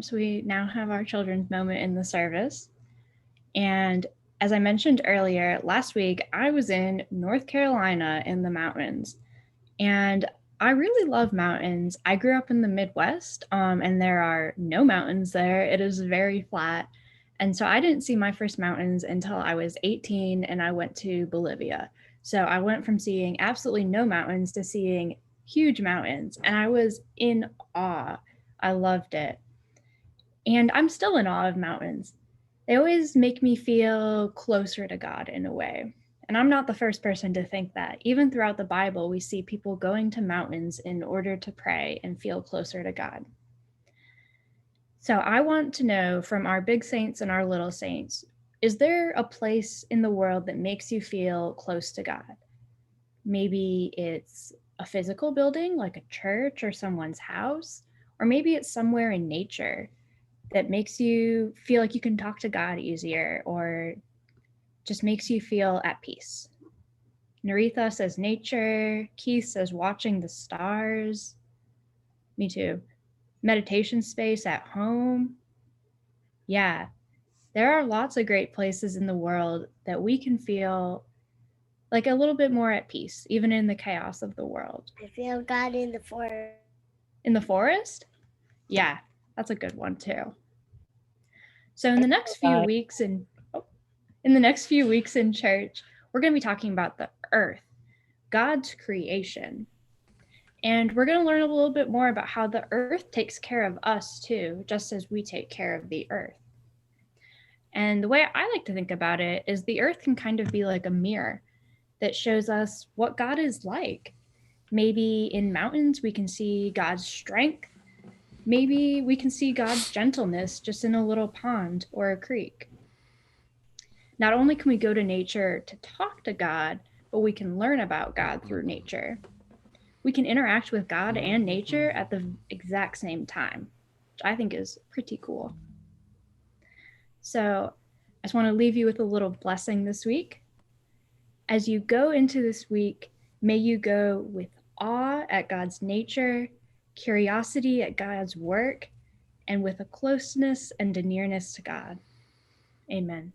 So we now have our children's moment in the service. And as I mentioned earlier, last week I was in North Carolina in the mountains. And I really love mountains. I grew up in the Midwest, and there are no mountains there. It is very flat. And so I didn't see my first mountains until I was 18 and I went to Bolivia. So I went from seeing absolutely no mountains to seeing huge mountains, and I was in awe. I loved it. And I'm still in awe of mountains. They always make me feel closer to God in a way. And I'm not the first person to think that. Even throughout the Bible, we see people going to mountains in order to pray and feel closer to God. So I want to know from our big saints and our little saints, is there a place in the world that makes you feel close to God? Maybe it's a physical building like a church or someone's house, or maybe it's somewhere in nature that makes you feel like you can talk to God easier or just makes you feel at peace. Naritha says nature. Keith says watching the stars. Me too. Meditation space at home. Yeah, there are lots of great places in the world that we can feel like a little bit more at peace, even in the chaos of the world. I feel God in the forest. In the forest? Yeah, that's a good one too. So in the next few weeks in church, we're going to be talking about the earth, God's creation. And we're going to learn a little bit more about how the earth takes care of us too, just as we take care of the earth. And the way I like to think about it is the earth can kind of be like a mirror that shows us what God is like. Maybe in mountains, we can see God's strength. Maybe we can see God's gentleness just in a little pond or a creek. Not only can we go to nature to talk to God, but we can learn about God through nature. We can interact with God and nature at the exact same time, which I think is pretty cool. So I just want to leave you with a little blessing this week. As you go into this week, may you go with awe at God's nature, curiosity at God's work, and with a closeness and a nearness to God. Amen.